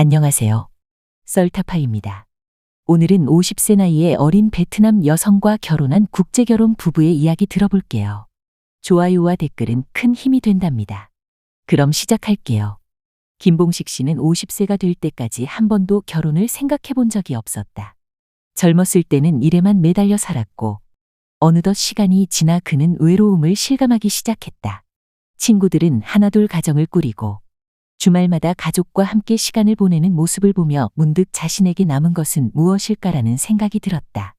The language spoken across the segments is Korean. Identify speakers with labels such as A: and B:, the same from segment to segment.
A: 안녕하세요. 썰타파입니다. 오늘은 50세 나이의 어린 베트남 여성과 결혼한 국제결혼 부부의 이야기 들어볼게요. 좋아요와 댓글은 큰 힘이 된답니다. 그럼 시작할게요. 김봉식 씨는 50세가 될 때까지 한 번도 결혼을 생각해 본 적이 없었다. 젊었을 때는 일에만 매달려 살았고 어느덧 시간이 지나 그는 외로움을 실감하기 시작했다. 친구들은 하나둘 가정을 꾸리고 주말마다 가족과 함께 시간을 보내는 모습을 보며 문득 자신에게 남은 것은 무엇일까라는 생각이 들었다.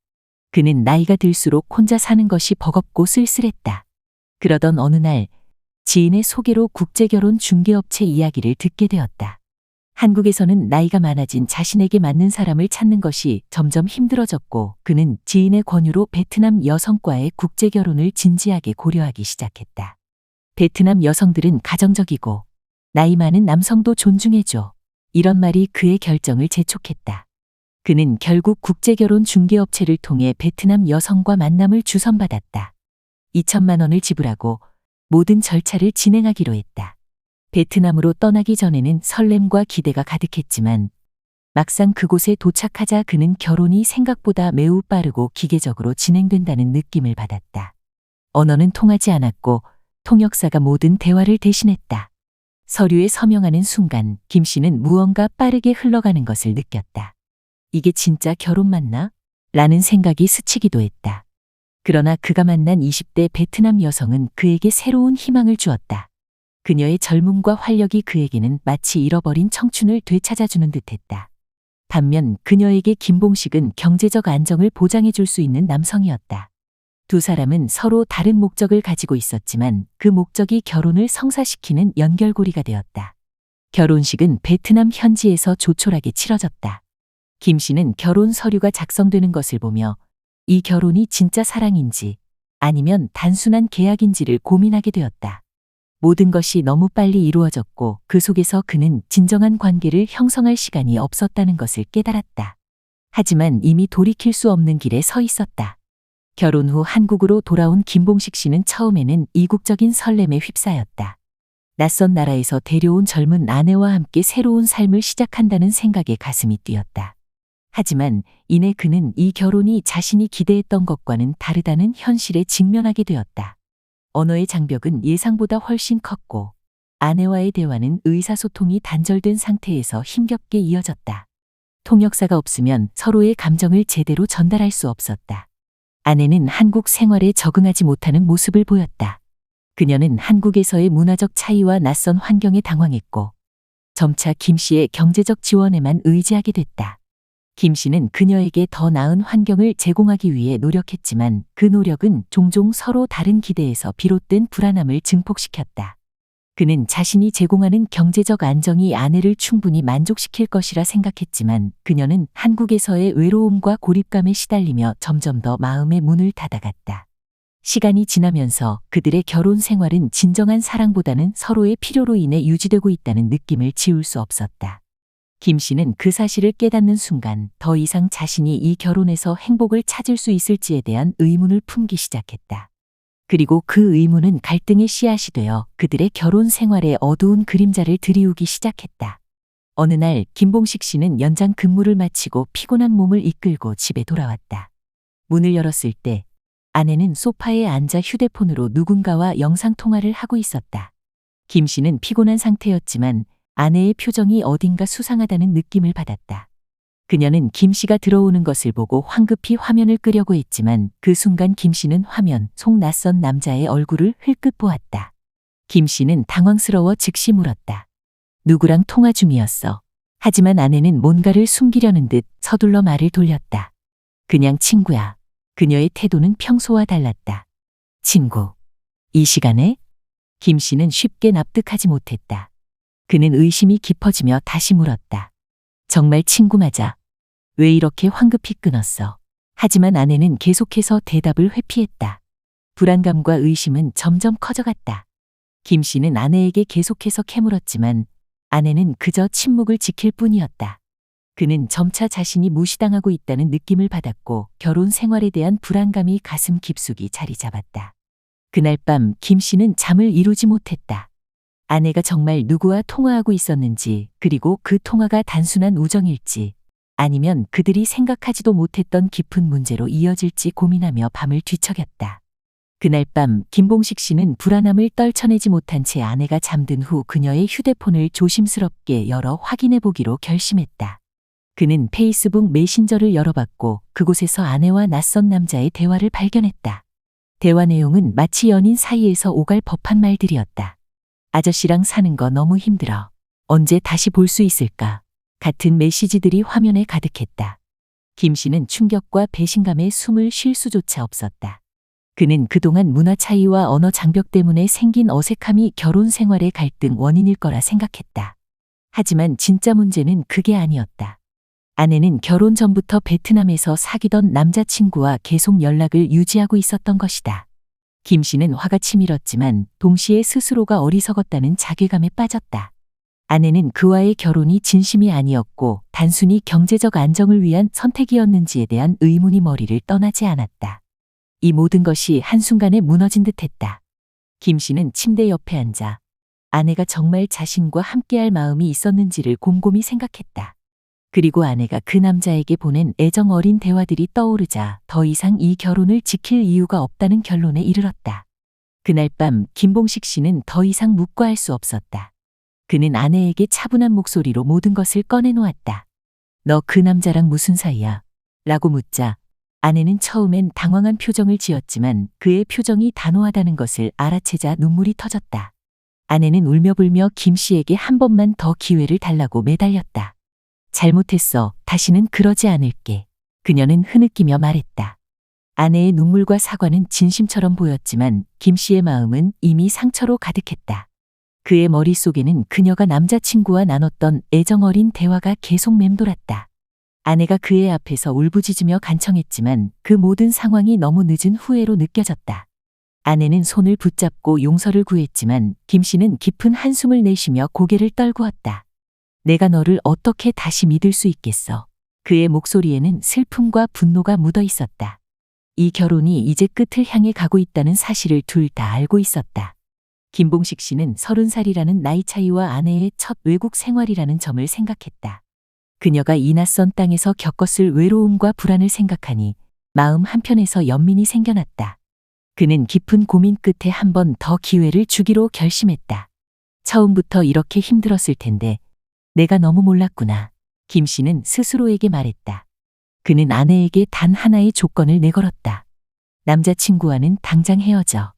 A: 그는 나이가 들수록 혼자 사는 것이 버겁고 쓸쓸했다. 그러던 어느 날 지인의 소개로 국제결혼 중개업체 이야기를 듣게 되었다. 한국에서는 나이가 많아진 자신에게 맞는 사람을 찾는 것이 점점 힘들어졌고 그는 지인의 권유로 베트남 여성과의 국제결혼을 진지하게 고려하기 시작했다. 베트남 여성들은 가정적이고 나이 많은 남성도 존중해줘. 이런 말이 그의 결정을 재촉했다. 그는 결국 국제결혼 중개업체를 통해 베트남 여성과 만남을 주선받았다. 2천만 원을 지불하고 모든 절차를 진행하기로 했다. 베트남으로 떠나기 전에는 설렘과 기대가 가득했지만 막상 그곳에 도착하자 그는 결혼이 생각보다 매우 빠르고 기계적으로 진행된다는 느낌을 받았다. 언어는 통하지 않았고 통역사가 모든 대화를 대신했다. 서류에 서명하는 순간 김 씨는 무언가 빠르게 흘러가는 것을 느꼈다. 이게 진짜 결혼 맞나? 라는 생각이 스치기도 했다. 그러나 그가 만난 20대 베트남 여성은 그에게 새로운 희망을 주었다. 그녀의 젊음과 활력이 그에게는 마치 잃어버린 청춘을 되찾아주는 듯했다. 반면 그녀에게 김봉식은 경제적 안정을 보장해줄 수 있는 남성이었다. 두 사람은 서로 다른 목적을 가지고 있었지만 그 목적이 결혼을 성사시키는 연결고리가 되었다. 결혼식은 베트남 현지에서 조촐하게 치러졌다. 김 씨는 결혼 서류가 작성되는 것을 보며 이 결혼이 진짜 사랑인지 아니면 단순한 계약인지를 고민하게 되었다. 모든 것이 너무 빨리 이루어졌고 그 속에서 그는 진정한 관계를 형성할 시간이 없었다는 것을 깨달았다. 하지만 이미 돌이킬 수 없는 길에 서 있었다. 결혼 후 한국으로 돌아온 김봉식 씨는 처음에는 이국적인 설렘에 휩싸였다. 낯선 나라에서 데려온 젊은 아내와 함께 새로운 삶을 시작한다는 생각에 가슴이 뛰었다. 하지만 이내 그는 이 결혼이 자신이 기대했던 것과는 다르다는 현실에 직면하게 되었다. 언어의 장벽은 예상보다 훨씬 컸고 아내와의 대화는 의사소통이 단절된 상태에서 힘겹게 이어졌다. 통역사가 없으면 서로의 감정을 제대로 전달할 수 없었다. 아내는 한국 생활에 적응하지 못하는 모습을 보였다. 그녀는 한국에서의 문화적 차이와 낯선 환경에 당황했고 점차 김 씨의 경제적 지원에만 의지하게 됐다. 김 씨는 그녀에게 더 나은 환경을 제공하기 위해 노력했지만 그 노력은 종종 서로 다른 기대에서 비롯된 불안함을 증폭시켰다. 그는 자신이 제공하는 경제적 안정이 아내를 충분히 만족시킬 것이라 생각했지만 그녀는 한국에서의 외로움과 고립감에 시달리며 점점 더 마음의 문을 닫아갔다. 시간이 지나면서 그들의 결혼 생활은 진정한 사랑보다는 서로의 필요로 인해 유지되고 있다는 느낌을 지울 수 없었다. 김 씨는 그 사실을 깨닫는 순간 더 이상 자신이 이 결혼에서 행복을 찾을 수 있을지에 대한 의문을 품기 시작했다. 그리고 그 의문은 갈등의 씨앗이 되어 그들의 결혼 생활에 어두운 그림자를 들이우기 시작했다. 어느 날 김봉식 씨는 연장 근무를 마치고 피곤한 몸을 이끌고 집에 돌아왔다. 문을 열었을 때 아내는 소파에 앉아 휴대폰으로 누군가와 영상통화를 하고 있었다. 김 씨는 피곤한 상태였지만 아내의 표정이 어딘가 수상하다는 느낌을 받았다. 그녀는 김 씨가 들어오는 것을 보고 황급히 화면을 끄려고 했지만 그 순간 김 씨는 화면 속 낯선 남자의 얼굴을 흘끗 보았다. 김 씨는 당황스러워 즉시 물었다. 누구랑 통화 중이었어? 하지만 아내는 뭔가를 숨기려는 듯 서둘러 말을 돌렸다. 그냥 친구야. 그녀의 태도는 평소와 달랐다. 친구. 이 시간에? 김 씨는 쉽게 납득하지 못했다. 그는 의심이 깊어지며 다시 물었다. 정말 친구 맞아? 왜 이렇게 황급히 끊었어? 하지만 아내는 계속해서 대답을 회피했다. 불안감과 의심은 점점 커져갔다. 김 씨는 아내에게 계속해서 캐물었지만 아내는 그저 침묵을 지킬 뿐이었다. 그는 점차 자신이 무시당하고 있다는 느낌을 받았고 결혼 생활에 대한 불안감이 가슴 깊숙이 자리 잡았다. 그날 밤 김 씨는 잠을 이루지 못했다. 아내가 정말 누구와 통화하고 있었는지, 그리고 그 통화가 단순한 우정일지, 아니면 그들이 생각하지도 못했던 깊은 문제로 이어질지 고민하며 밤을 뒤척였다. 그날 밤 김봉식 씨는 불안함을 떨쳐내지 못한 채 아내가 잠든 후 그녀의 휴대폰을 조심스럽게 열어 확인해 보기로 결심했다. 그는 페이스북 메신저를 열어봤고 그곳에서 아내와 낯선 남자의 대화를 발견했다. 대화 내용은 마치 연인 사이에서 오갈 법한 말들이었다. 아저씨랑 사는 거 너무 힘들어. 언제 다시 볼 수 있을까? 같은 메시지들이 화면에 가득했다. 김 씨는 충격과 배신감에 숨을 쉴 수조차 없었다. 그는 그동안 문화 차이와 언어 장벽 때문에 생긴 어색함이 결혼 생활의 갈등 원인일 거라 생각했다. 하지만 진짜 문제는 그게 아니었다. 아내는 결혼 전부터 베트남에서 사귀던 남자친구와 계속 연락을 유지하고 있었던 것이다. 김 씨는 화가 치밀었지만 동시에 스스로가 어리석었다는 자괴감에 빠졌다. 아내는 그와의 결혼이 진심이 아니었고 단순히 경제적 안정을 위한 선택이었는지에 대한 의문이 머리를 떠나지 않았다. 이 모든 것이 한순간에 무너진 듯했다. 김 씨는 침대 옆에 앉아 아내가 정말 자신과 함께할 마음이 있었는지를 곰곰이 생각했다. 그리고 아내가 그 남자에게 보낸 애정 어린 대화들이 떠오르자 더 이상 이 결혼을 지킬 이유가 없다는 결론에 이르렀다. 그날 밤 김봉식 씨는 더 이상 묵과할 수 없었다. 그는 아내에게 차분한 목소리로 모든 것을 꺼내놓았다. 너 그 남자랑 무슨 사이야? 라고 묻자 아내는 처음엔 당황한 표정을 지었지만 그의 표정이 단호하다는 것을 알아채자 눈물이 터졌다. 아내는 울며불며 김 씨에게 한 번만 더 기회를 달라고 매달렸다. 잘못했어. 다시는 그러지 않을게. 그녀는 흐느끼며 말했다. 아내의 눈물과 사과는 진심처럼 보였지만 김 씨의 마음은 이미 상처로 가득했다. 그의 머릿속에는 그녀가 남자친구와 나눴던 애정 어린 대화가 계속 맴돌았다. 아내가 그의 앞에서 울부짖으며 간청했지만 그 모든 상황이 너무 늦은 후회로 느껴졌다. 아내는 손을 붙잡고 용서를 구했지만 김 씨는 깊은 한숨을 내쉬며 고개를 떨구었다. 내가 너를 어떻게 다시 믿을 수 있겠어. 그의 목소리에는 슬픔과 분노가 묻어 있었다. 이 결혼이 이제 끝을 향해 가고 있다는 사실을 둘 다 알고 있었다. 김봉식 씨는 30살이라는 나이 차이와 아내의 첫 외국 생활이라는 점을 생각했다. 그녀가 이 낯선 땅에서 겪었을 외로움과 불안을 생각하니 마음 한편에서 연민이 생겨났다. 그는 깊은 고민 끝에 한 번 더 기회를 주기로 결심했다. 처음부터 이렇게 힘들었을 텐데 내가 너무 몰랐구나. 김 씨는 스스로에게 말했다. 그는 아내에게 단 하나의 조건을 내걸었다. 남자친구와는 당장 헤어져.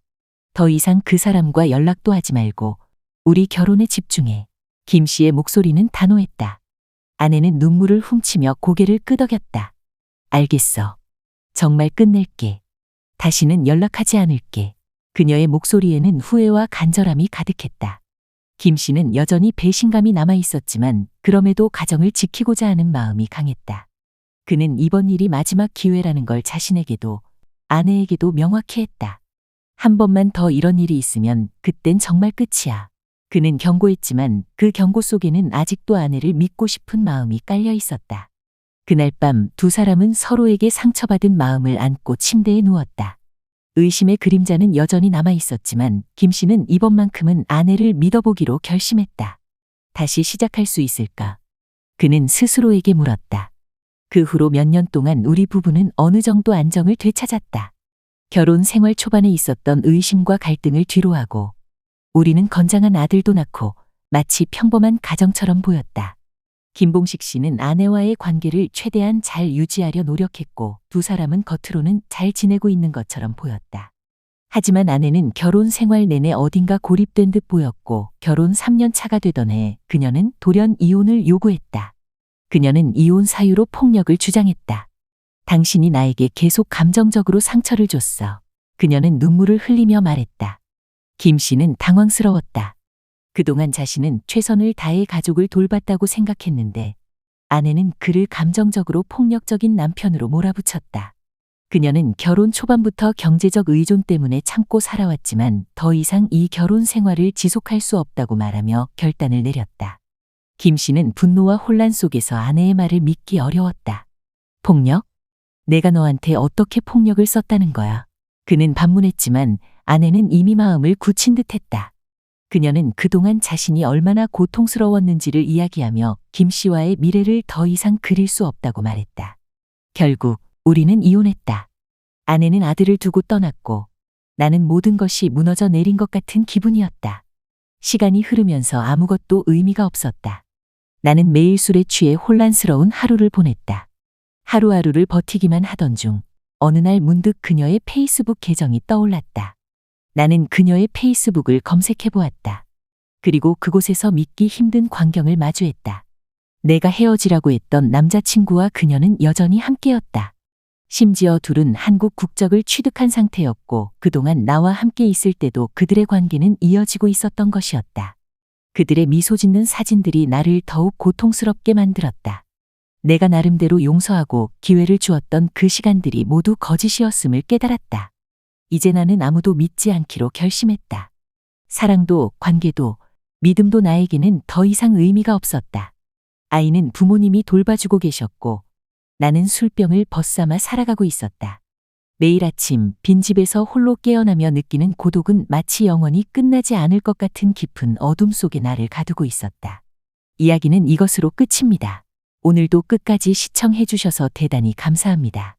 A: 더 이상 그 사람과 연락도 하지 말고 우리 결혼에 집중해. 김 씨의 목소리는 단호했다. 아내는 눈물을 훔치며 고개를 끄덕였다. 알겠어. 정말 끝낼게. 다시는 연락하지 않을게. 그녀의 목소리에는 후회와 간절함이 가득했다. 김 씨는 여전히 배신감이 남아 있었지만 그럼에도 가정을 지키고자 하는 마음이 강했다. 그는 이번 일이 마지막 기회라는 걸 자신에게도 아내에게도 명확히 했다. 한 번만 더 이런 일이 있으면 그땐 정말 끝이야. 그는 경고했지만 그 경고 속에는 아직도 아내를 믿고 싶은 마음이 깔려 있었다. 그날 밤 두 사람은 서로에게 상처받은 마음을 안고 침대에 누웠다. 의심의 그림자는 여전히 남아 있었지만 김 씨는 이번만큼은 아내를 믿어보기로 결심했다. 다시 시작할 수 있을까? 그는 스스로에게 물었다. 그 후로 몇 년 동안 우리 부부는 어느 정도 안정을 되찾았다. 결혼 생활 초반에 있었던 의심과 갈등을 뒤로하고 우리는 건장한 아들도 낳고 마치 평범한 가정처럼 보였다. 김봉식 씨는 아내와의 관계를 최대한 잘 유지하려 노력했고 두 사람은 겉으로는 잘 지내고 있는 것처럼 보였다. 하지만 아내는 결혼 생활 내내 어딘가 고립된 듯 보였고 결혼 3년 차가 되던 해 그녀는 돌연 이혼을 요구했다. 그녀는 이혼 사유로 폭력을 주장했다. 당신이 나에게 계속 감정적으로 상처를 줬어. 그녀는 눈물을 흘리며 말했다. 김 씨는 당황스러웠다. 그동안 자신은 최선을 다해 가족을 돌봤다고 생각했는데 아내는 그를 감정적으로 폭력적인 남편으로 몰아붙였다. 그녀는 결혼 초반부터 경제적 의존 때문에 참고 살아왔지만 더 이상 이 결혼 생활을 지속할 수 없다고 말하며 결단을 내렸다. 김 씨는 분노와 혼란 속에서 아내의 말을 믿기 어려웠다. 폭력? 내가 너한테 어떻게 폭력을 썼다는 거야? 그는 반문했지만 아내는 이미 마음을 굳힌 듯했다. 그녀는 그동안 자신이 얼마나 고통스러웠는지를 이야기하며 김 씨와의 미래를 더 이상 그릴 수 없다고 말했다. 결국 우리는 이혼했다. 아내는 아들을 두고 떠났고 나는 모든 것이 무너져 내린 것 같은 기분이었다. 시간이 흐르면서 아무것도 의미가 없었다. 나는 매일 술에 취해 혼란스러운 하루를 보냈다. 하루하루를 버티기만 하던 중 어느 날 문득 그녀의 페이스북 계정이 떠올랐다. 나는 그녀의 페이스북을 검색해 보았다. 그리고 그곳에서 믿기 힘든 광경을 마주했다. 내가 헤어지라고 했던 남자친구와 그녀는 여전히 함께였다. 심지어 둘은 한국 국적을 취득한 상태였고 그동안 나와 함께 있을 때도 그들의 관계는 이어지고 있었던 것이었다. 그들의 미소 짓는 사진들이 나를 더욱 고통스럽게 만들었다. 내가 나름대로 용서하고 기회를 주었던 그 시간들이 모두 거짓이었음을 깨달았다. 이제 나는 아무도 믿지 않기로 결심했다. 사랑도 관계도 믿음도 나에게는 더 이상 의미가 없었다. 아이는 부모님이 돌봐주고 계셨고 나는 술병을 벗삼아 살아가고 있었다. 매일 아침 빈집에서 홀로 깨어나며 느끼는 고독은 마치 영원히 끝나지 않을 것 같은 깊은 어둠 속에 나를 가두고 있었다. 이야기는 이것으로 끝입니다. 오늘도 끝까지 시청해 주셔서 대단히 감사합니다.